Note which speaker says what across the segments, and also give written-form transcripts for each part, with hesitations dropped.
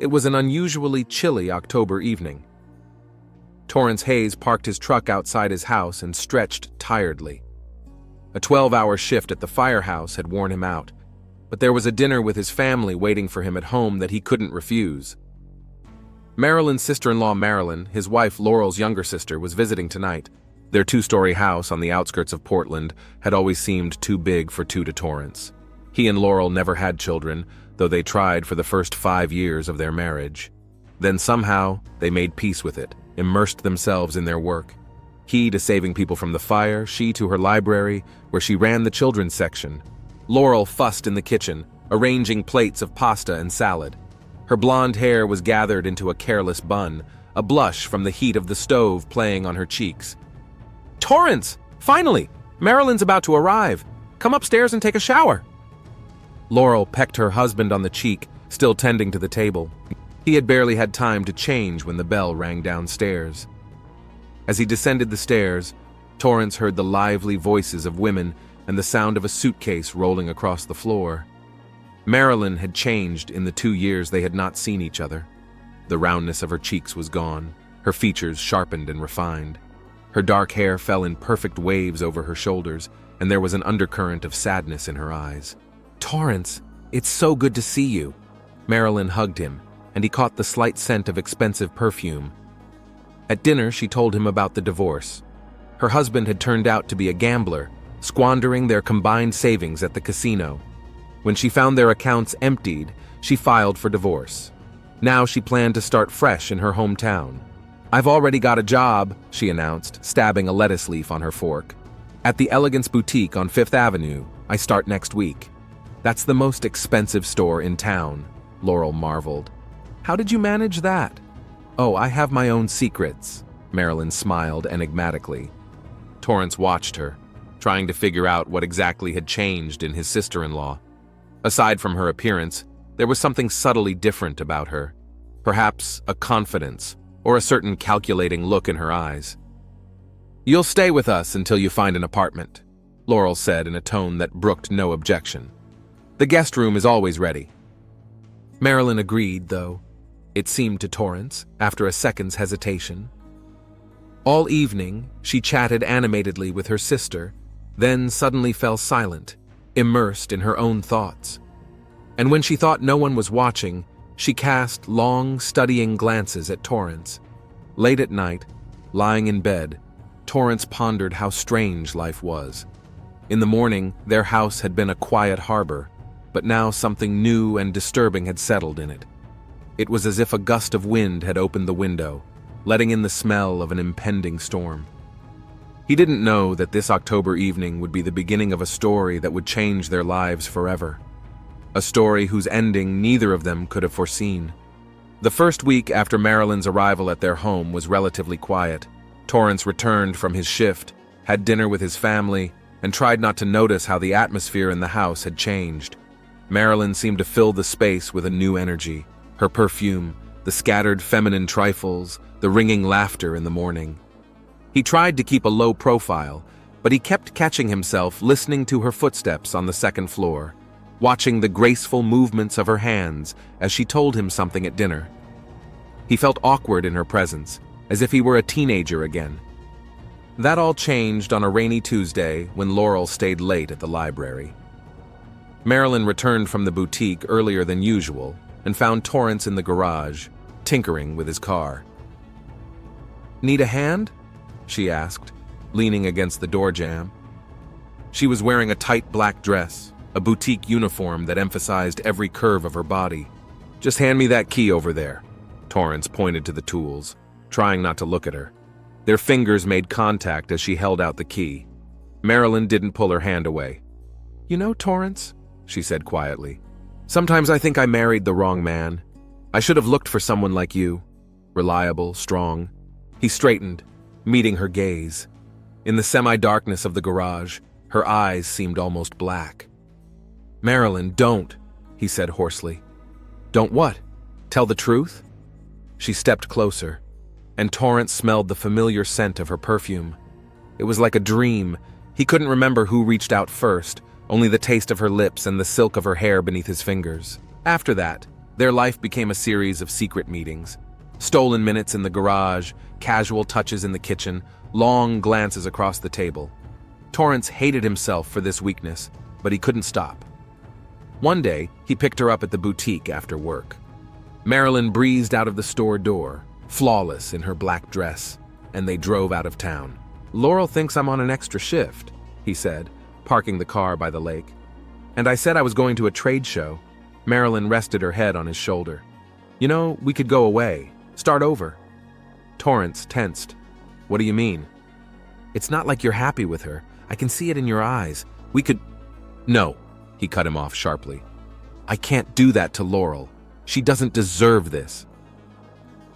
Speaker 1: It was an unusually chilly October evening. Torrance Hayes parked his truck outside his house and stretched tiredly. A 12-hour shift at the firehouse had worn him out, but there was a dinner with his family waiting for him at home that he couldn't refuse. Marilyn's sister-in-law Marilyn, his wife Laurel's younger sister, was visiting tonight. Their two-story house on the outskirts of Portland had always seemed too big for two to Torrance. He and Laurel never had children, though they tried for the first 5 years of their marriage. Then somehow, they made peace with it, immersed themselves in their work. He to saving people from the fire, she to her library, where she ran the children's section. Laurel fussed in the kitchen, arranging plates of pasta and salad. Her blonde hair was gathered into a careless bun, a blush from the heat of the stove playing on her cheeks. "Torrance! Finally! Marilyn's about to arrive. Come upstairs and take a shower." Laurel pecked her husband on the cheek, still tending to the table. He had barely had time to change when the bell rang downstairs. As he descended the stairs, Torrance heard the lively voices of women and the sound of a suitcase rolling across the floor. Marilyn had changed in the 2 years they had not seen each other. The roundness of her cheeks was gone, her features sharpened and refined. Her dark hair fell in perfect waves over her shoulders, and there was an undercurrent of sadness in her eyes. "Torrance, it's so good to see you." Marilyn hugged him, and he caught the slight scent of expensive perfume. At dinner, she told him about the divorce. Her husband had turned out to be a gambler, squandering their combined savings at the casino. When she found their accounts emptied, she filed for divorce. Now she planned to start fresh in her hometown. "I've already got a job," she announced, stabbing a lettuce leaf on her fork. "At the Elegance Boutique on 5th Avenue. I start next week." "That's the most expensive store in town," Laurel marveled. "How did you manage that?" "Oh, I have my own secrets," Marilyn smiled enigmatically. Torrance watched her, trying to figure out what exactly had changed in his sister-in-law. Aside from her appearance, there was something subtly different about her. Perhaps a confidence, or a certain calculating look in her eyes. "You'll stay with us until you find an apartment," Laurel said in a tone that brooked no objection. "The guest room is always ready." Marilyn agreed, though, it seemed to Torrance, after a second's hesitation. All evening, she chatted animatedly with her sister, then suddenly fell silent, immersed in her own thoughts. And when she thought no one was watching, she cast long, studying glances at Torrance. Late at night, lying in bed, Torrance pondered how strange life was. In the morning, their house had been a quiet harbor, but now something new and disturbing had settled in it. It was as if a gust of wind had opened the window, letting in the smell of an impending storm. He didn't know that this October evening would be the beginning of a story that would change their lives forever. A story whose ending neither of them could have foreseen. The first week after Marilyn's arrival at their home was relatively quiet. Torrance returned from his shift, had dinner with his family, and tried not to notice how the atmosphere in the house had changed. Marilyn seemed to fill the space with a new energy. Her perfume, the scattered feminine trifles, the ringing laughter in the morning. He tried to keep a low profile, but he kept catching himself listening to her footsteps on the second floor, watching the graceful movements of her hands as she told him something at dinner. He felt awkward in her presence, as if he were a teenager again. That all changed on a rainy Tuesday when Laurel stayed late at the library. Marilyn returned from the boutique earlier than usual and found Torrance in the garage, tinkering with his car. "Need a hand?" she asked, leaning against the door jamb. She was wearing a tight black dress, a boutique uniform that emphasized every curve of her body. "Just hand me that key over there." Torrance pointed to the tools, trying not to look at her. Their fingers made contact as she held out the key. Marilyn didn't pull her hand away. "You know, Torrance," she said quietly, "sometimes I think I married the wrong man. I should have looked for someone like you. Reliable, strong." He straightened, meeting her gaze. In the semi-darkness of the garage, her eyes seemed almost black. "Marilyn, don't," he said hoarsely. "Don't what? Tell the truth?" She stepped closer, and Torrance smelled the familiar scent of her perfume. It was like a dream. He couldn't remember who reached out first, only the taste of her lips and the silk of her hair beneath his fingers. After that, Their life became a series of secret meetings. Stolen minutes in the garage, casual touches in the kitchen, long glances across the table. Torrance hated himself for this weakness, but he couldn't stop. One day, he picked her up at the boutique after work. Marilyn breezed out of the store door, flawless in her black dress, and they drove out of town. "Laurel thinks I'm on an extra shift," he said, parking the car by the lake. "And I said I was going to a trade show." Marilyn rested her head on his shoulder. "You know, we could go away. Start over." Torrance tensed. "What do you mean?" "It's not like you're happy with her. I can see it in your eyes. We could—" "No," he cut him off sharply. "I can't do that to Laurel. She doesn't deserve this."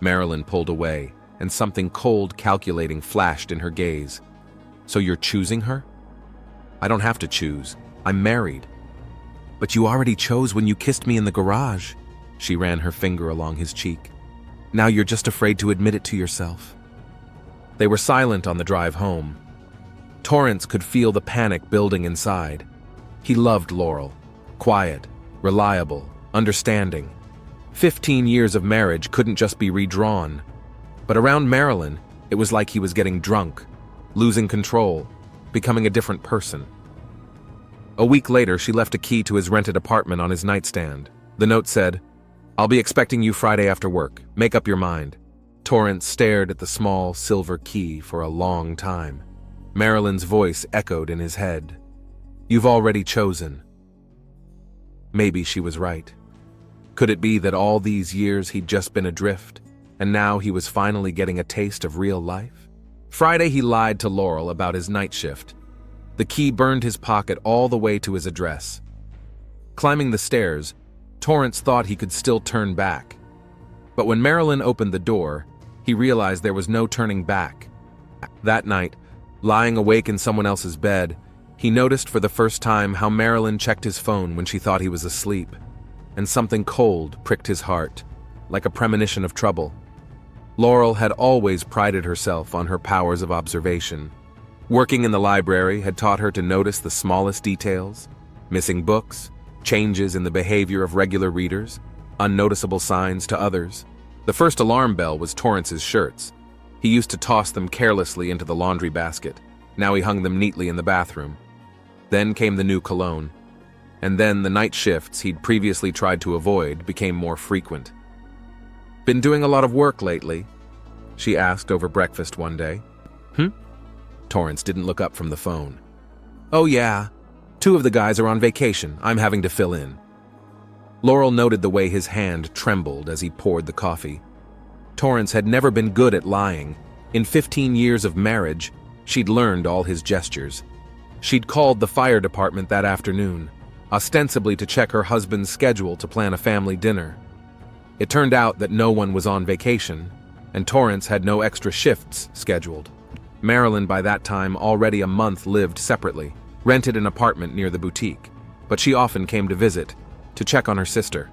Speaker 1: Marilyn pulled away, and something cold, calculating flashed in her gaze. "So you're choosing her?" "I don't have to choose. I'm married." "But you already chose when you kissed me in the garage." She ran her finger along his cheek. "Now you're just afraid to admit it to yourself." They were silent on the drive home. Torrance could feel the panic building inside. He loved Laurel. Quiet, reliable, understanding. 15 years of marriage couldn't just be redrawn. But around Marilyn, it was like he was getting drunk, losing control, becoming a different person. A week later, she left a key to his rented apartment on his nightstand. The note said, "I'll be expecting you Friday after work. Make up your mind." Torrance stared at the small silver key for a long time. Marilyn's voice echoed in his head. "You've already chosen." Maybe she was right. Could it be that all these years he'd just been adrift, and now he was finally getting a taste of real life? Friday, he lied to Laurel about his night shift. The key burned his pocket all the way to his address. Climbing the stairs, Torrance thought he could still turn back. But when Marilyn opened the door, he realized there was no turning back. That night, lying awake in someone else's bed, he noticed for the first time how Marilyn checked his phone when she thought he was asleep, and something cold pricked his heart, like a premonition of trouble. Laurel had always prided herself on her powers of observation. Working in the library had taught her to notice the smallest details: missing books, changes in the behavior of regular readers, unnoticeable signs to others. The first alarm bell was Torrance's shirts. He used to toss them carelessly into the laundry basket. Now he hung them neatly in the bathroom. Then came the new cologne. And then the night shifts he'd previously tried to avoid became more frequent. "Been doing a lot of work lately?" she asked over breakfast one day. Torrance didn't look up from the phone. "Oh yeah, 2 of the guys are on vacation. I'm having to fill in." Laurel noted the way his hand trembled as he poured the coffee. Torrance had never been good at lying. In 15 years of marriage, she'd learned all his gestures. She'd called the fire department that afternoon, ostensibly to check her husband's schedule to plan a family dinner. It turned out that no one was on vacation, and Torrance had no extra shifts scheduled. Marilyn, by that time, already a month lived separately, rented an apartment near the boutique, but she often came to visit, to check on her sister.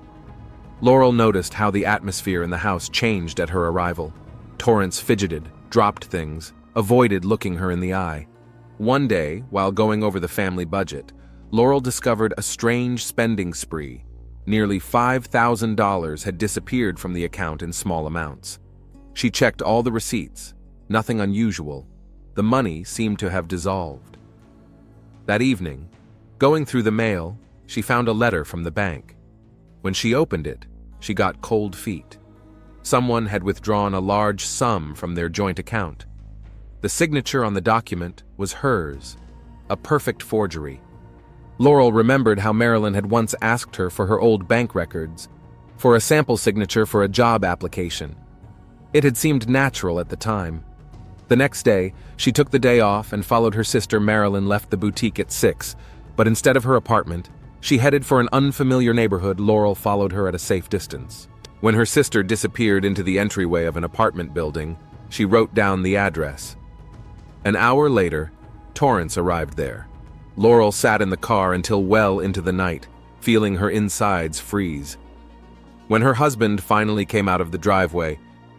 Speaker 1: Laurel noticed how the atmosphere in the house changed at her arrival. Torrance fidgeted, dropped things, avoided looking her in the eye. One day, while going over the family budget, Laurel discovered a strange spending spree. Nearly $5,000 had disappeared from the account in small amounts. She checked all the receipts. Nothing unusual. The money seemed to have dissolved. That evening, going through the mail, she found a letter from the bank. When she opened it, she got cold feet. Someone had withdrawn a large sum from their joint account. The signature on the document was hers, a perfect forgery. Laurel remembered how Marilyn had once asked her for her old bank records, for a sample signature for a job application. It had seemed natural at the time. The next day, she took the day off and followed her sister. Marilyn left the boutique at 6, but instead of her apartment, she headed for an unfamiliar neighborhood. Laurel followed her at a safe distance. When her sister disappeared into the entryway of an apartment building, she wrote down the address. An hour later, Torrance arrived there. Laurel sat in the car until well into the night, feeling her insides freeze. When her husband finally came out of the driveway,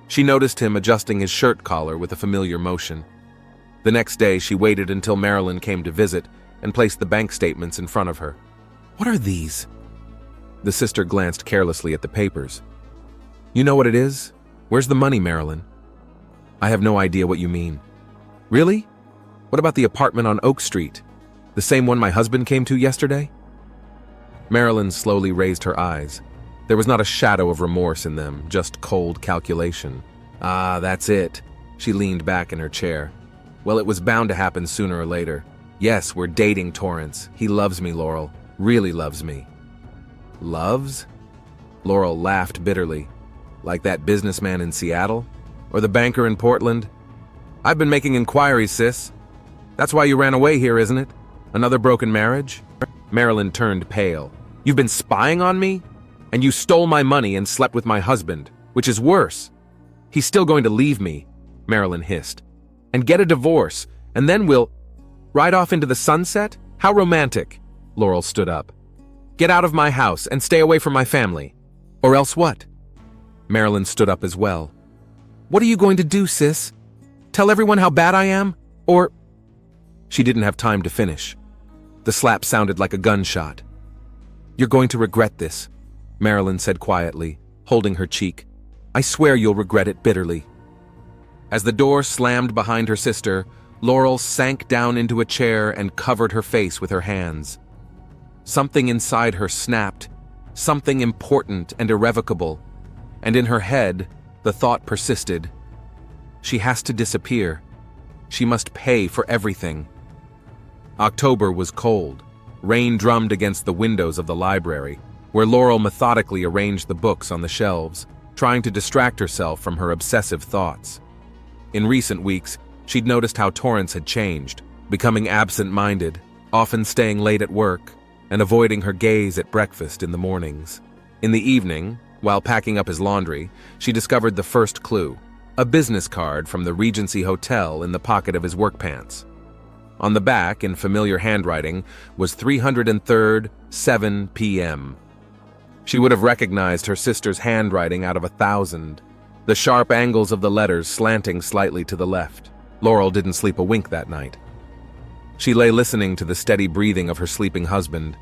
Speaker 1: she noticed him adjusting his shirt collar with a familiar motion. The next day, she waited until Marilyn came to visit and placed the bank statements in front of her. "What are these?" The sister glanced carelessly at the papers. You know what it is? Where's the money, Marilyn? I have no idea what you mean. Really? What about the apartment on Oak Street? The same one my husband came to yesterday? Marilyn slowly raised her eyes. There was not a shadow of remorse in them, just cold calculation. Ah, that's it. She leaned back in her chair. Well, it was bound to happen sooner or later. Yes, we're dating Torrance. He loves me, Laurel. Really loves me. Loves? Laurel laughed bitterly. Like that businessman in Seattle? Or the banker in Portland? I've been making inquiries, sis. That's why you ran away here, isn't it? Another broken marriage? Marilyn turned pale. You've been spying on me? And you stole my money and slept with my husband, which is worse. He's still going to leave me, Marilyn hissed. And get a divorce, and then we'll ride off into the sunset? How romantic. Laurel stood up. Get out of my house and stay away from my family. Or else what? Marilyn stood up as well. What are you going to do, sis? Tell everyone how bad I am? Or... She didn't have time to finish. The slap sounded like a gunshot. You're going to regret this, Marilyn said quietly, holding her cheek. I swear you'll regret it bitterly. As the door slammed behind her sister, Laurel sank down into a chair and covered her face with her hands. Something inside her snapped, something important and irrevocable, and in her head, the thought persisted. She has to disappear. She must pay for everything. October was cold. Rain drummed against the windows of the library, where Laurel methodically arranged the books on the shelves, trying to distract herself from her obsessive thoughts. In recent weeks, she'd noticed how Torrance had changed, becoming absent-minded, often staying late at work, and avoiding her gaze at breakfast in the mornings. In the evening, while packing up his laundry, she discovered the first clue, a business card from the Regency Hotel in the pocket of his work pants. On the back, in familiar handwriting, was 303rd, 7 p.m. She would have recognized her sister's handwriting out of 1,000, the sharp angles of the letters slanting slightly to the left. Laurel didn't sleep a wink that night. She lay listening to the steady breathing of her sleeping husband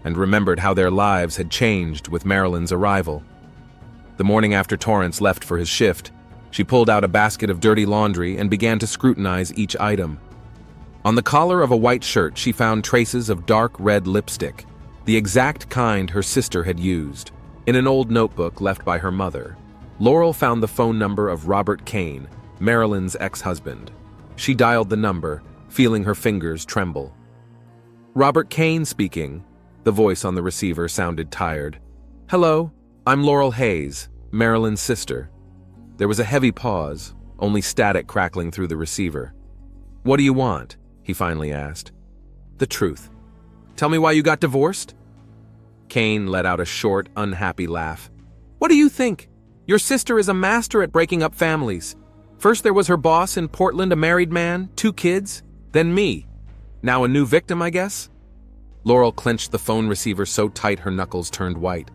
Speaker 1: and remembered how their lives had changed with Marilyn's arrival. The morning after Torrance left for his shift, she pulled out a basket of dirty laundry and began to scrutinize each item. On the collar of a white shirt, she found traces of dark red lipstick, the exact kind her sister had used. In an old notebook left by her mother, Laurel found the phone number of Robert Kane, Marilyn's ex-husband. She dialed the number, feeling her fingers tremble. Robert Kane speaking. The voice on the receiver sounded tired. Hello, I'm Laurel Hayes, Marilyn's sister. There was a heavy pause, only static crackling through the receiver. What do you want? He finally asked. The truth. Tell me why you got divorced? Kane let out a short, unhappy laugh. What do you think? Your sister is a master at breaking up families. First there was her boss in Portland, a married man, 2 kids, then me. Now a new victim, I guess? Laurel clenched the phone receiver so tight her knuckles turned white.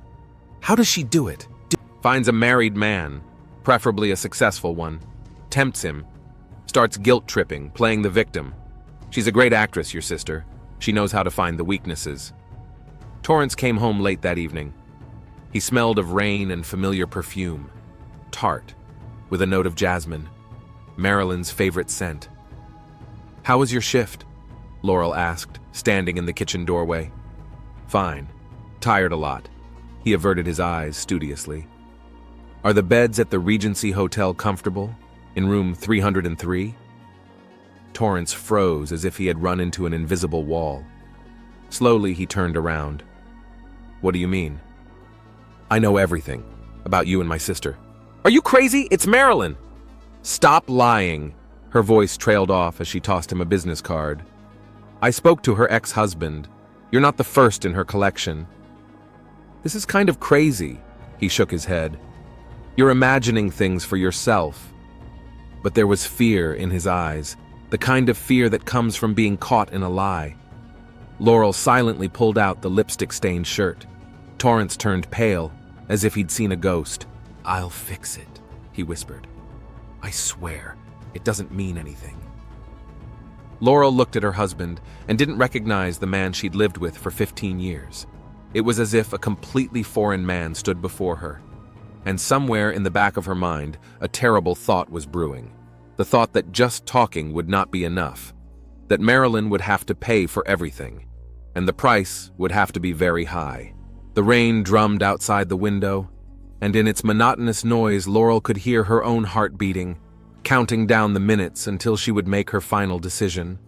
Speaker 1: How does she do it? Finds a married man, preferably a successful one, tempts him, starts guilt-tripping, playing the victim. She's a great actress, your sister. She knows how to find the weaknesses. Torrance came home late that evening. He smelled of rain and familiar perfume, tart, with a note of jasmine, Marilyn's favorite scent. How was your shift? Laurel asked, standing in the kitchen doorway. Fine. Tired a lot. He averted his eyes studiously. Are the beds at the Regency Hotel comfortable? In room 303? Torrance froze as if he had run into an invisible wall. Slowly, he turned around. What do you mean? I know everything about you and my sister. Are you crazy? It's Marilyn! Stop lying. Her voice trailed off as she tossed him a business card. I spoke to her ex-husband. You're not the first in her collection. This is kind of crazy. He shook his head. You're imagining things for yourself. But there was fear in his eyes, the kind of fear that comes from being caught in a lie. Laurel silently pulled out the lipstick-stained shirt. Torrance turned pale, as if he'd seen a ghost. I'll fix it, he whispered. I swear, it doesn't mean anything. Laurel looked at her husband and didn't recognize the man she'd lived with for 15 years. It was as if a completely foreign man stood before her. And somewhere in the back of her mind, a terrible thought was brewing. The thought that just talking would not be enough. That Marilyn would have to pay for everything. And the price would have to be very high. The rain drummed outside the window, and in its monotonous noise, Laurel could hear her own heart beating, counting down the minutes until she would make her final decision.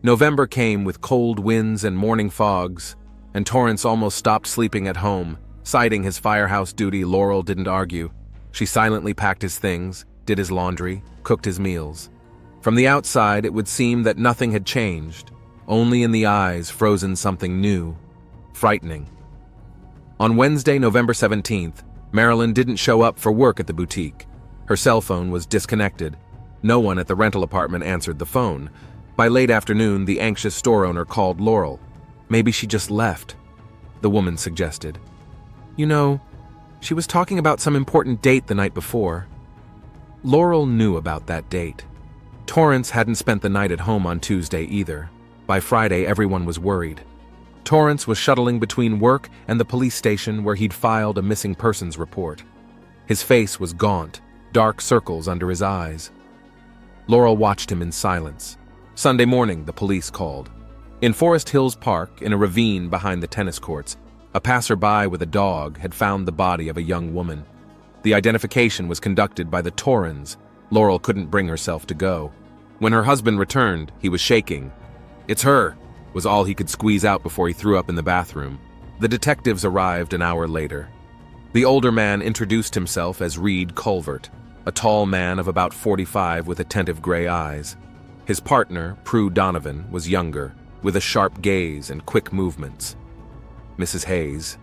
Speaker 1: November came with cold winds and morning fogs, and Torrance almost stopped sleeping at home. Citing his firehouse duty, Laurel didn't argue. She silently packed his things, did his laundry, cooked his meals. From the outside, it would seem that nothing had changed. Only in the eyes frozen something new, frightening. On Wednesday, November 17th, Marilyn didn't show up for work at the boutique. Her cell phone was disconnected. No one at the rental apartment answered the phone. By late afternoon, the anxious store owner called Laurel. Maybe she just left, the woman suggested. You know, she was talking about some important date the night before. Laurel knew about that date. Torrance hadn't spent the night at home on Tuesday either. By Friday, everyone was worried. Torrance was shuttling between work and the police station where he'd filed a missing persons report. His face was gaunt, dark circles under his eyes. Laurel watched him in silence. Sunday morning, the police called. In Forest Hills Park, in a ravine behind the tennis courts, a passerby with a dog had found the body of a young woman. The identification was conducted by the Torrens. Laurel couldn't bring herself to go. When her husband returned, he was shaking. "It's her," was all he could squeeze out before he threw up in the bathroom. The detectives arrived an hour later. The older man introduced himself as Reed Culvert, a tall man of about 45 with attentive gray eyes. His partner, Prue Donovan, was younger, with a sharp gaze and quick movements. "Mrs. Hayes,"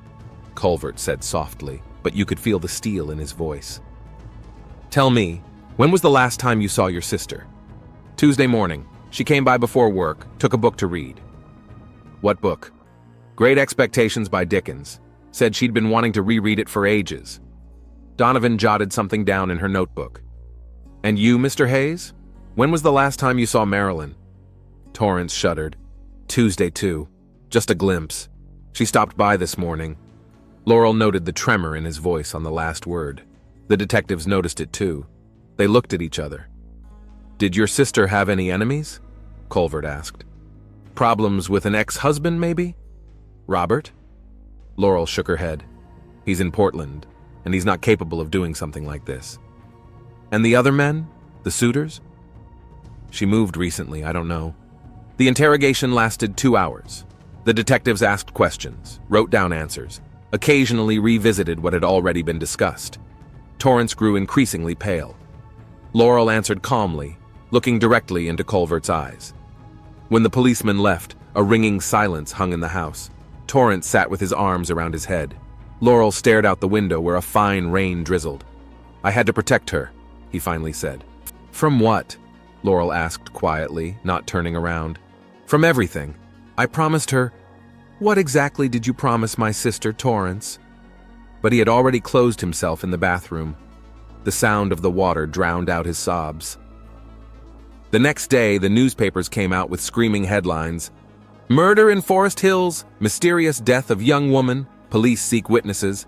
Speaker 1: Culvert said softly, but you could feel the steel in his voice. "Tell me, when was the last time you saw your sister?" "Tuesday morning. She came by before work, took a book to read." "What book?" "Great Expectations by Dickens. Said she'd been wanting to reread it for ages." Donovan jotted something down in her notebook. "And you, Mr. Hayes? When was the last time you saw Marilyn?" Torrance shuddered. "Tuesday, too. Just a glimpse. She stopped by this morning." Laurel noted the tremor in his voice on the last word. The detectives noticed it too. They looked at each other. "Did your sister have any enemies?" Culvert asked. "Problems with an ex-husband, maybe? Robert?" Laurel shook her head. "He's in Portland, and he's not capable of doing something like this." "And the other men? The suitors?" "She moved recently, I don't know." The interrogation lasted 2 hours. The detectives asked questions, wrote down answers, occasionally revisited what had already been discussed. Torrance grew increasingly pale. Laurel answered calmly, looking directly into Culvert's eyes. When the policeman left, a ringing silence hung in the house. Torrance sat with his arms around his head. Laurel stared out the window where a fine rain drizzled. "I had to protect her," he finally said. "From what?" Laurel asked quietly, not turning around. "From everything. I promised her—" "What exactly did you promise my sister, Torrance?" But he had already closed himself in the bathroom. The sound of the water drowned out his sobs. The next day, the newspapers came out with screaming headlines. "Murder in Forest Hills, mysterious death of young woman, police seek witnesses."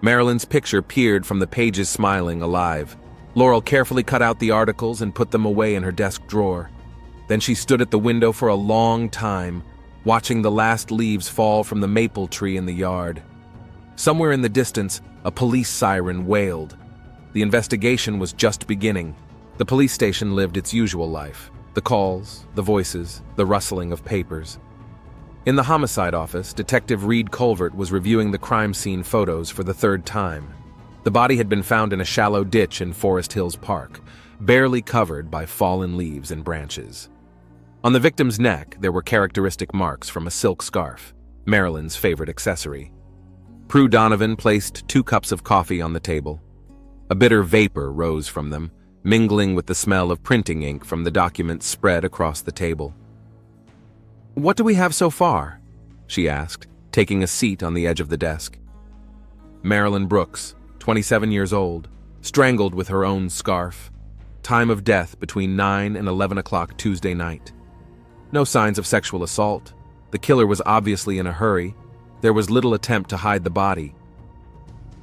Speaker 1: Marilyn's picture peered from the pages smiling, alive. Laurel carefully cut out the articles and put them away in her desk drawer. Then she stood at the window for a long time, watching the last leaves fall from the maple tree in the yard. Somewhere in the distance, a police siren wailed. The investigation was just beginning. The police station lived its usual life. The calls, the voices, the rustling of papers. In the homicide office, Detective Reed Culvert was reviewing the crime scene photos for the third time. The body had been found in a shallow ditch in Forest Hills Park, barely covered by fallen leaves and branches. On the victim's neck, there were characteristic marks from a silk scarf, Marilyn's favorite accessory. Prue Donovan placed 2 cups of coffee on the table. A bitter vapor rose from them, mingling with the smell of printing ink from the documents spread across the table. "What do we have so far?" she asked, taking a seat on the edge of the desk. Marilyn Brooks, 27 years old, strangled with her own scarf. Time of death between 9 and 11 o'clock Tuesday night. No signs of sexual assault. The killer was obviously in a hurry. There was little attempt to hide the body.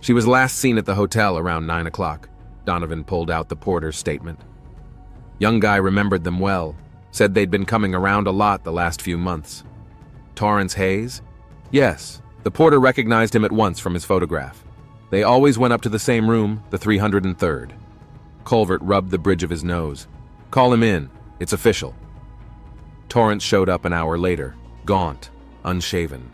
Speaker 1: She was last seen at the hotel around 9 o'clock. Donovan pulled out the porter's statement. Young guy remembered them well, said they'd been coming around a lot the last few months. Torrance Hayes? Yes, the porter recognized him at once from his photograph. They always went up to the same room, the 303rd. Colvert rubbed the bridge of his nose. Call him in. It's official. Torrance showed up an hour later, gaunt, unshaven.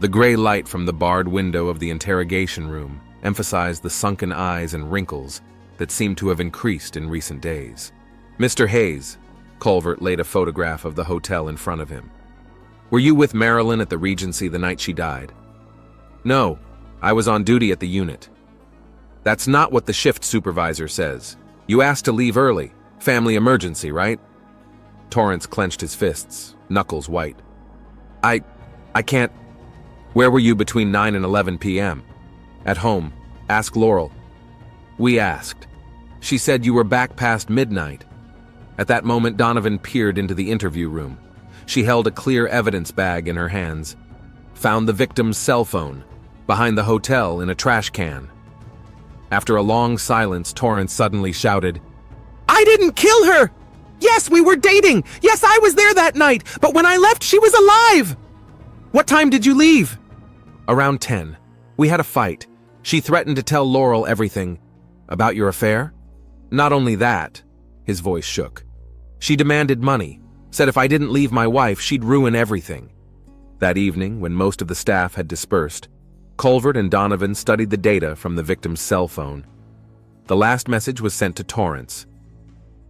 Speaker 1: The gray light from the barred window of the interrogation room emphasized the sunken eyes and wrinkles that seemed to have increased in recent days. Mr. Hayes, Colvert laid a photograph of the hotel in front of him. Were you with Marilyn at the Regency the night she died? No, I was on duty at the unit. That's not what the shift supervisor says. You asked to leave early. Family emergency, right? Torrance clenched his fists, knuckles white. I can't. Where were you between 9 and 11 p.m.? At home. Ask Laurel. We asked. She said you were back past midnight. At that moment, Donovan peered into the interview room. She held a clear evidence bag in her hands. Found the victim's cell phone, behind the hotel in a trash can. After a long silence, Torrance suddenly shouted, I didn't kill her! Yes, we were dating! Yes, I was there that night, but when I left, she was alive! What time did you leave? Around 10. We had a fight. She threatened to tell Laurel everything. About your affair? Not only that, his voice shook. She demanded money, said if I didn't leave my wife, she'd ruin everything. That evening, when most of the staff had dispersed, Colvert and Donovan studied the data from the victim's cell phone. The last message was sent to Torrance.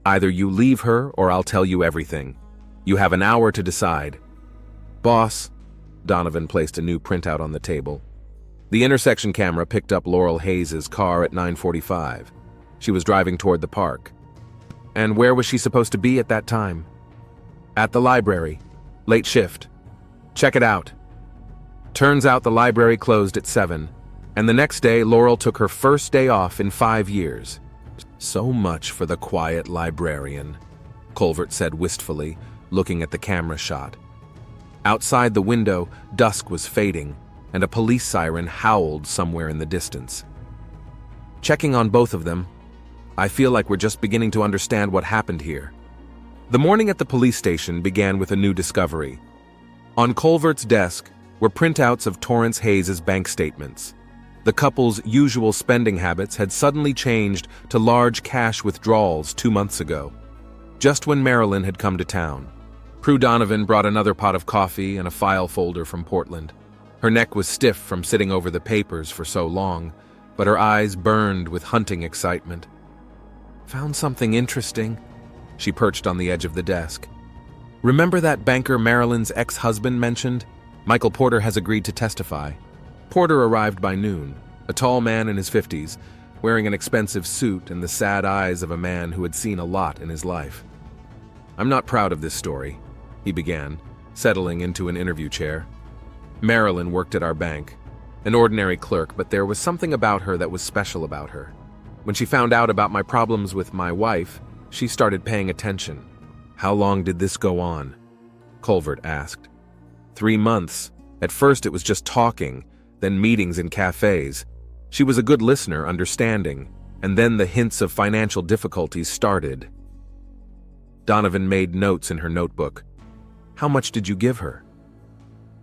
Speaker 1: Either you leave her or I'll tell you everything. You have an hour to decide. Boss, Donovan placed a new printout on the table. The intersection camera picked up Laurel Hayes' car at 9:45. She was driving toward the park. And where was she supposed to be at that time? At the library. Late shift. Check it out. Turns out the library closed at 7, and the next day Laurel took her first day off in 5 years. So much for the quiet librarian, Colvert said wistfully, looking at the camera shot. Outside the window, dusk was fading, and a police siren howled somewhere in the distance. Checking on both of them, I feel like we're just beginning to understand what happened here. The morning at the police station began with a new discovery. On Colvert's desk were printouts of Torrance Hayes' bank statements. The couple's usual spending habits had suddenly changed to large cash withdrawals 2 months ago, just when Marilyn had come to town. Prue Donovan brought another pot of coffee and a file folder from Portland. Her neck was stiff from sitting over the papers for so long, but her eyes burned with hunting excitement. Found something interesting. She perched on the edge of the desk. Remember that banker Marilyn's ex-husband mentioned? Michael Porter has agreed to testify. Porter arrived by noon, a tall man in his 50s, wearing an expensive suit and the sad eyes of a man who had seen a lot in his life. I'm not proud of this story, he began, settling into an interview chair. Marilyn worked at our bank, an ordinary clerk, but there was something about her that was special about her. When she found out about my problems with my wife, she started paying attention. How long did this go on? Colvert asked. 3 months. At first it was just talking, then meetings in cafes. She was a good listener, understanding, and then the hints of financial difficulties started. Donovan made notes in her notebook. How much did you give her?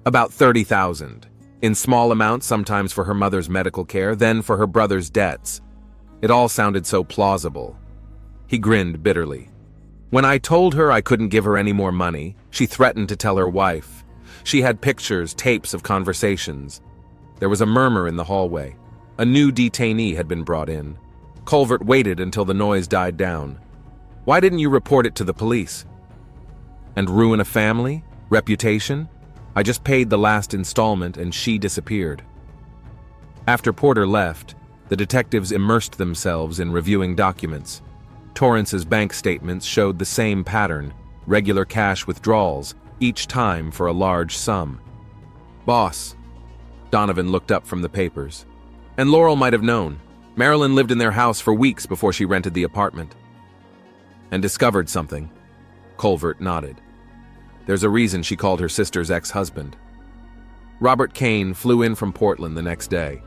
Speaker 1: About $30,000. In small amounts, sometimes for her mother's medical care, then for her brother's debts. It all sounded so plausible. He grinned bitterly. When I told her I couldn't give her any more money, she threatened to tell her wife. She had pictures, tapes of conversations. There was a murmur in the hallway. A new detainee had been brought in. Colvert waited until the noise died down. Why didn't you report it to the police? And ruin a family? Reputation? I just paid the last installment and she disappeared. After Porter left, the detectives immersed themselves in reviewing documents. Torrance's bank statements showed the same pattern, regular cash withdrawals, each time for a large sum. Boss, Donovan looked up from the papers. And Laurel might have known. Marilyn lived in their house for weeks before she rented the apartment. And discovered something. Colvert nodded. There's a reason she called her sister's ex-husband. Robert Kane flew in from Portland the next day.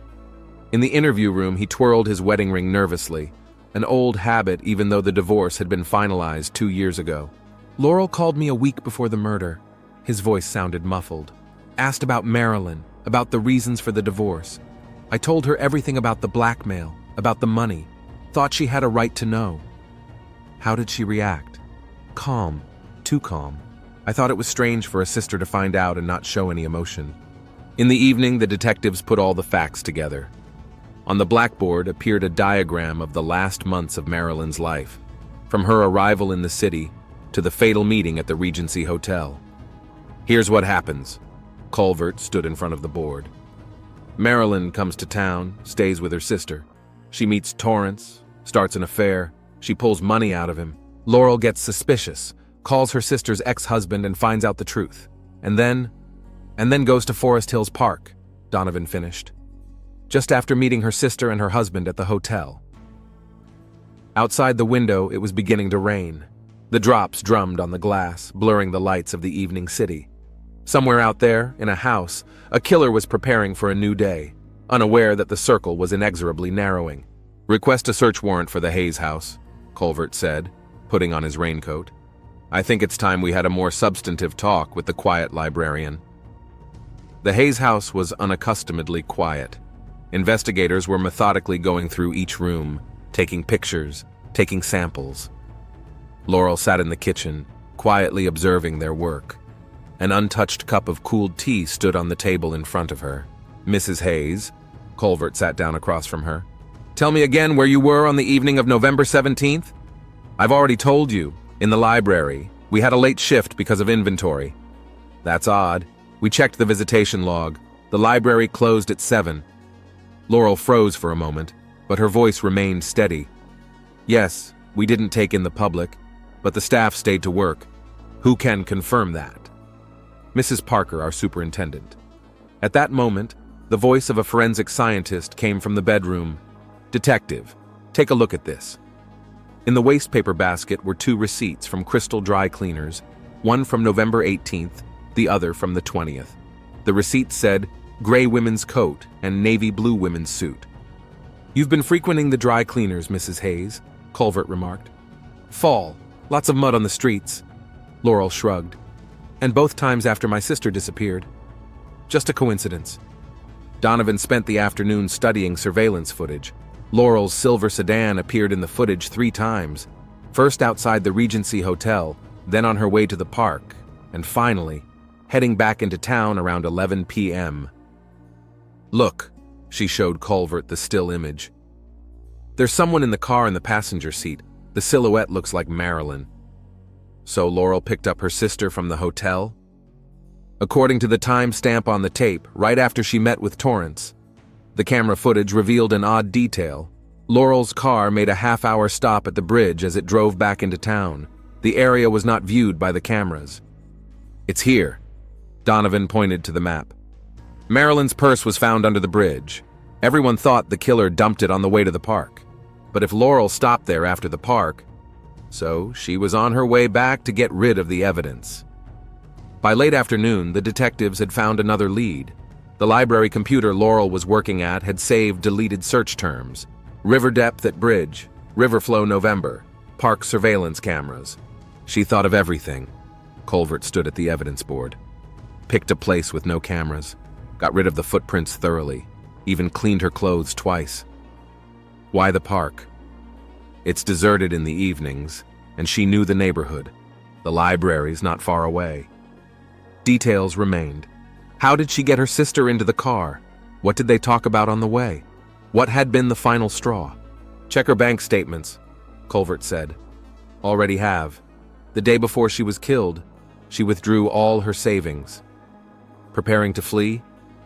Speaker 1: In the interview room, he twirled his wedding ring nervously, an old habit even though the divorce had been finalized 2 years ago. Laurel called me a week before the murder. His voice sounded muffled. Asked about Marilyn, about the reasons for the divorce. I told her everything about the blackmail, about the money. Thought she had a right to know. How did she react? Calm. Too calm. I thought it was strange for a sister to find out and not show any emotion. In the evening, the detectives put all the facts together. On the blackboard appeared a diagram of the last months of Marilyn's life, from her arrival in the city to the fatal meeting at the Regency Hotel. Here's what happens. Culvert stood in front of the board. Marilyn comes to town, stays with her sister. She meets Torrance, starts an affair. She pulls money out of him. Laurel gets suspicious, calls her sister's ex-husband and finds out the truth. And then goes to Forest Hills Park, Donovan finished. Just after meeting her sister and her husband at the hotel. Outside the window, it was beginning to rain. The drops drummed on the glass, blurring the lights of the evening city. Somewhere out there, in a house, a killer was preparing for a new day, unaware that the circle was inexorably narrowing. "Request a search warrant for the Hayes house," Culvert said, putting on his raincoat. "I think it's time we had a more substantive talk with the quiet librarian." The Hayes house was unaccustomedly quiet. Investigators were methodically going through each room, taking pictures, taking samples. Laurel sat in the kitchen, quietly observing their work. An untouched cup of cooled tea stood on the table in front of her. "Mrs. Hayes," Culvert sat down across from her. "Tell me again where you were on the evening of November 17th? "I've already told you. In the library. We had a late shift because of inventory." "That's odd. We checked the visitation log. The library closed at 7. Laurel froze for a moment, but her voice remained steady. "Yes, we didn't take in the public, but the staff stayed to work. Who can confirm that?" "Mrs. Parker, our superintendent." At that moment, the voice of a forensic scientist came from the bedroom. "Detective, take a look at this." In the wastepaper basket were 2 receipts from Crystal Dry Cleaners, one from November 18th, the other from the 20th. The receipts said, "Gray women's coat and navy blue women's suit." "You've been frequenting the dry cleaners, Mrs. Hayes," Culvert remarked. "Fall. Lots of mud on the streets." Laurel shrugged. "And both times after my sister disappeared. Just a coincidence." Donovan spent the afternoon studying surveillance footage. Laurel's silver sedan appeared in the footage 3 times, first outside the Regency Hotel, then on her way to the park, and finally, heading back into town around 11 p.m. "Look," she showed Culvert the still image. "There's someone in the car in the passenger seat. The silhouette looks like Marilyn." So Laurel picked up her sister from the hotel? According to the timestamp on the tape, right after she met with Torrance. The camera footage revealed an odd detail. Laurel's car made a half-hour stop at the bridge as it drove back into town. The area was not viewed by the cameras. "It's here." Donovan pointed to the map. "Marilyn's purse was found under the bridge. Everyone thought the killer dumped it on the way to the park. But if Laurel stopped there after the park, so she was on her way back to get rid of the evidence." By late afternoon, the detectives had found another lead. The library computer Laurel was working at had saved deleted search terms. River depth at bridge, river flow November, park surveillance cameras. She thought of everything. Culvert stood at the evidence board. Picked a place with no cameras. Got rid of the footprints thoroughly. Even cleaned her clothes twice. Why the park? It's deserted in the evenings, and she knew the neighborhood. The library's not far away. Details remained. How did she get her sister into the car? What did they talk about on the way? What had been the final straw? "Check her bank statements," Culvert said. "Already have. The day before she was killed, she withdrew all her savings. Preparing to flee?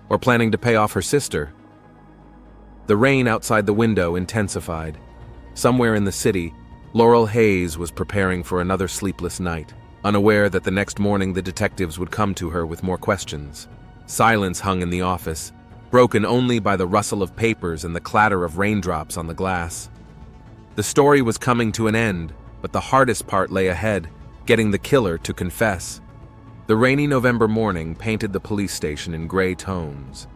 Speaker 1: Or planning to pay off her sister?" The rain outside the window intensified. Somewhere in the city, Laurel Hayes was preparing for another sleepless night, unaware that the next morning the detectives would come to her with more questions. Silence hung in the office, broken only by the rustle of papers and the clatter of raindrops on the glass. The story was coming to an end, but the hardest part lay ahead, getting the killer to confess. The rainy November morning painted the police station in gray tones.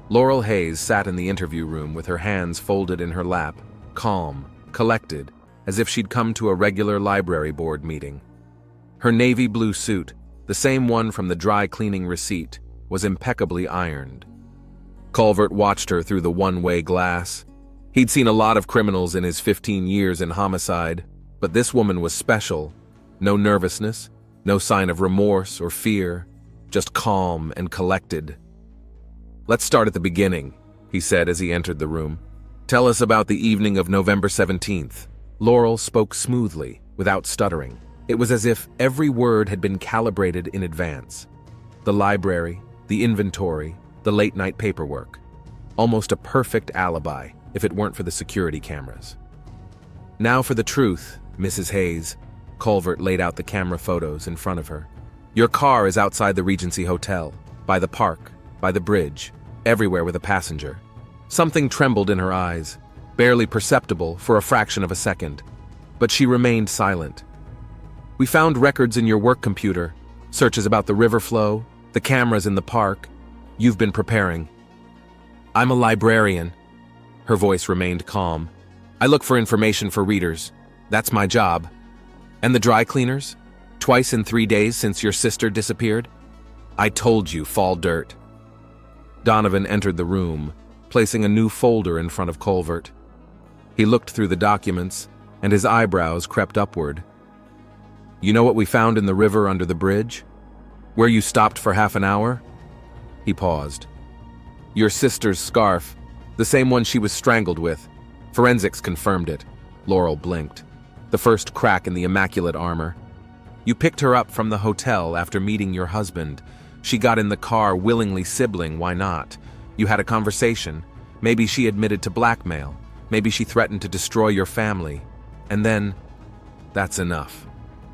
Speaker 1: Laurel Hayes sat in the interview room with her hands folded in her lap, calm, collected, as if she'd come to a regular library board meeting. Her navy blue suit, the same one from the dry cleaning receipt, was impeccably ironed. Culvert watched her through the one-way glass. He'd seen a lot of criminals in his 15 years in homicide, but this woman was special. No nervousness, no sign of remorse or fear, just calm and collected. "Let's start at the beginning," he said as he entered the room. "Tell us about the evening of November 17th. Laurel spoke smoothly, without stuttering. It was as if every word had been calibrated in advance. The library, the inventory, the late-night paperwork. Almost a perfect alibi, if it weren't for the security cameras. "Now for the truth, Mrs. Hayes." Culvert laid out the camera photos in front of her. "Your car is outside the Regency Hotel, by the park, by the bridge, everywhere with a passenger." Something trembled in her eyes, barely perceptible for a fraction of a second, but she remained silent. "We found records in your work computer, searches about the river flow, the cameras in the park. You've been preparing." "I'm a librarian." Her voice remained calm. "I look for information for readers. That's my job." "And the dry cleaners? Twice in 3 days since your sister disappeared?" "I told you, fall dirt." Donovan entered the room, placing a new folder in front of Culvert. He looked through the documents, and his eyebrows crept upward. "You know what we found in the river under the bridge? Where you stopped for half an hour?" He paused. "Your sister's scarf, the same one she was strangled with. Forensics confirmed it." Laurel blinked. The first crack in the immaculate armor. "You picked her up from the hotel after meeting your husband. She got in the car willingly, sibling, why not? You had a conversation. Maybe she admitted to blackmail. Maybe she threatened to destroy your family. And then..." "That's enough,"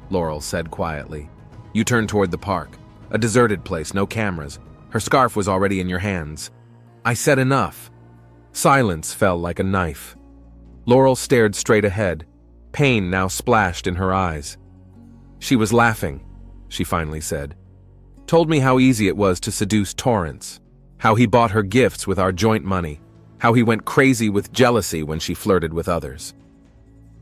Speaker 1: Laurel said quietly. "You turned toward the park. A deserted place, no cameras. Her scarf was already in your hands." "I said enough." Silence fell like a knife. Laurel stared straight ahead. Pain now splashed in her eyes. "She was laughing," she finally said. "Told me how easy it was to seduce Torrance. How he bought her gifts with our joint money. How he went crazy with jealousy when she flirted with others."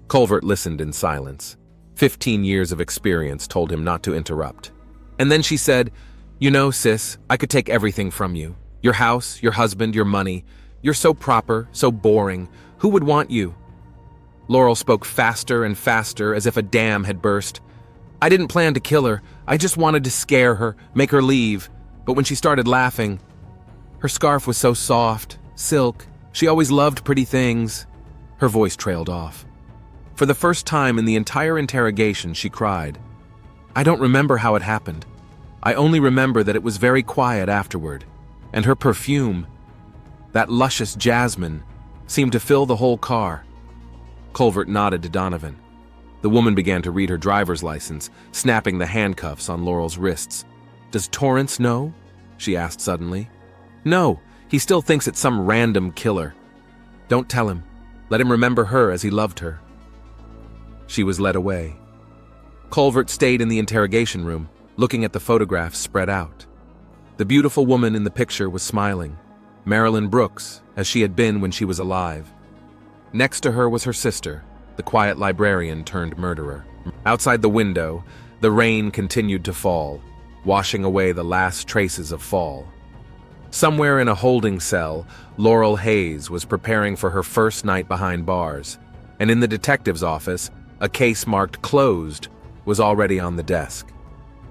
Speaker 1: Culvert listened in silence. 15 years of experience told him not to interrupt. And then she said, "You know, sis, I could take everything from you. Your house, your husband, your money. You're so proper, so boring. Who would want you?" Laurel spoke faster and faster, as if a dam had burst. "I didn't plan to kill her. I just wanted to scare her, make her leave. But when she started laughing, her scarf was so soft, silk. She always loved pretty things." Her voice trailed off. For the first time in the entire interrogation, she cried. "I don't remember how it happened. I only remember that it was very quiet afterward. And her perfume, that luscious jasmine, seemed to fill the whole car." Culvert nodded to Donovan. The woman began to read her driver's license, snapping the handcuffs on Laurel's wrists. "Does Torrance know?" she asked suddenly. "No, he still thinks it's some random killer." "Don't tell him. Let him remember her as he loved her." She was led away. Culvert stayed in the interrogation room, looking at the photographs spread out. The beautiful woman in the picture was smiling, Marilyn Brooks, as she had been when she was alive. Next to her was her sister, the quiet librarian turned murderer. Outside the window, the rain continued to fall, washing away the last traces of fall. Somewhere in a holding cell, Laurel Hayes was preparing for her first night behind bars, and in the detective's office, a case marked closed was already on the desk.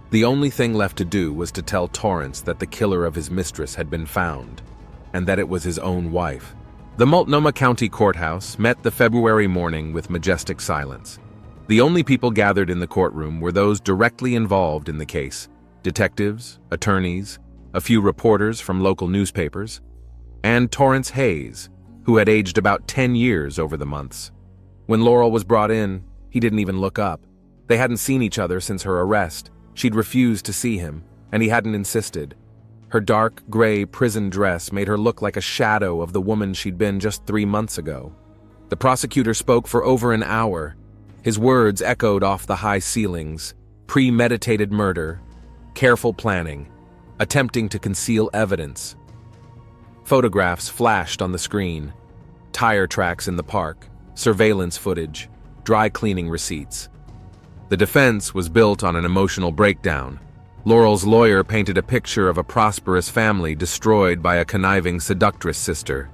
Speaker 1: The only thing left to do was to tell Torrance that the killer of his mistress had been found, and that it was his own wife. The Multnomah County Courthouse met the February morning with majestic silence. The only people gathered in the courtroom were those directly involved in the case: detectives, attorneys, a few reporters from local newspapers, and Torrance Hayes, who had aged about 10 years over the months. When Laurel was brought in, he didn't even look up. They hadn't seen each other since her arrest. She'd refused to see him, and he hadn't insisted. Her dark, gray prison dress made her look like a shadow of the woman she'd been just 3 months ago. The prosecutor spoke for over an hour. His words echoed off the high ceilings: premeditated murder, careful planning, attempting to conceal evidence. Photographs flashed on the screen, tire tracks in the park, surveillance footage, dry cleaning receipts. The defense was built on an emotional breakdown. Laurel's lawyer painted a picture of a prosperous family destroyed by a conniving seductress sister.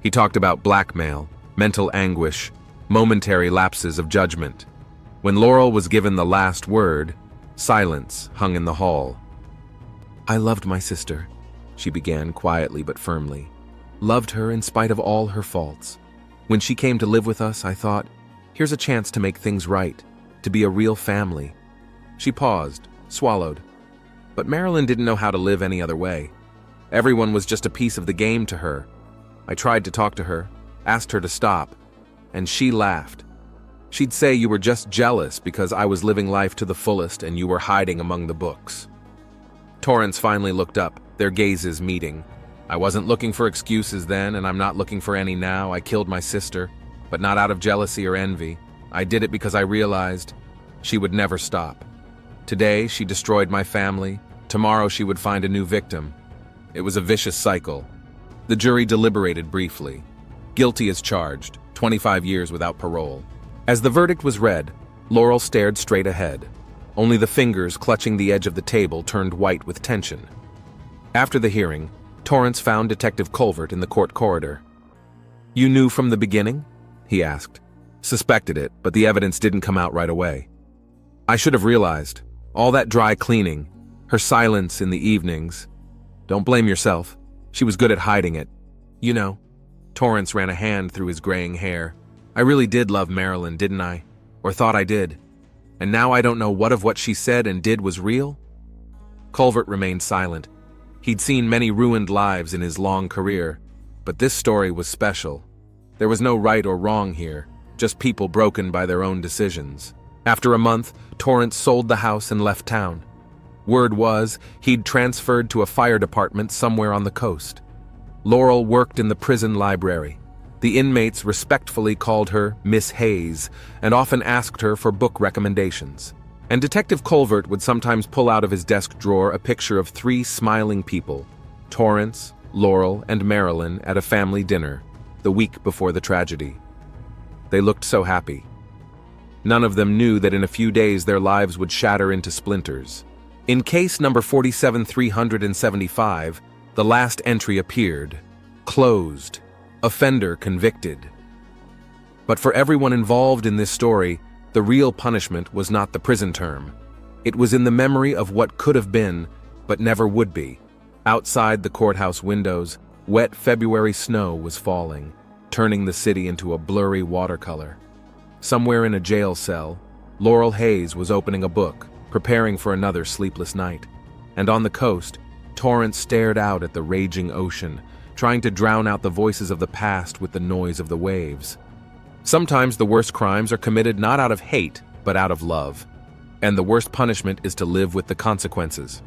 Speaker 1: He talked about blackmail, mental anguish, momentary lapses of judgment. When Laurel was given the last word, silence hung in the hall. "I loved my sister," she began quietly but firmly. "Loved her in spite of all her faults. When she came to live with us, I thought, here's a chance to make things right, to be a real family." She paused, swallowed. But Marilyn didn't know how to live any other way. Everyone was just a piece of the game to her. I tried to talk to her, asked her to stop, and she laughed. She'd say you were just jealous because I was living life to the fullest and you were hiding among the books. Torrance finally looked up, their gazes meeting. "I wasn't looking for excuses then, and I'm not looking for any now. I killed my sister, but not out of jealousy or envy. I did it because I realized she would never stop. Today, she destroyed my family. Tomorrow, she would find a new victim. It was a vicious cycle." The jury deliberated briefly. Guilty as charged, 25 years without parole. As the verdict was read, Laurel stared straight ahead. Only the fingers clutching the edge of the table turned white with tension. After the hearing, Torrance found Detective Colvert in the court corridor. "You knew from the beginning?" he asked. "Suspected it, but the evidence didn't come out right away." "I should have realized. All that dry cleaning, her silence in the evenings. Don't blame yourself. She was good at hiding it. You know." Torrance ran a hand through his graying hair. "I really did love Marilyn, didn't I? Or thought I did. And now I don't know what of what she said and did was real?" Colvert remained silent. He'd seen many ruined lives in his long career, but this story was special. There was no right or wrong here, just people broken by their own decisions. After a month, Torrance sold the house and left town. Word was he'd transferred to a fire department somewhere on the coast. Laurel worked in the prison library. The inmates respectfully called her Miss Hayes and often asked her for book recommendations. And Detective Colvert would sometimes pull out of his desk drawer a picture of 3 smiling people, Torrance, Laurel, and Marilyn at a family dinner, the week before the tragedy. They looked so happy. None of them knew that in a few days their lives would shatter into splinters. In case number 47375, the last entry appeared. Closed. Offender convicted. But for everyone involved in this story, the real punishment was not the prison term. It was in the memory of what could have been, but never would be. Outside the courthouse windows, wet February snow was falling, turning the city into a blurry watercolor. Somewhere in a jail cell, Laurel Hayes was opening a book, preparing for another sleepless night. And on the coast, Torrance stared out at the raging ocean, trying to drown out the voices of the past with the noise of the waves. Sometimes the worst crimes are committed not out of hate, but out of love. And the worst punishment is to live with the consequences.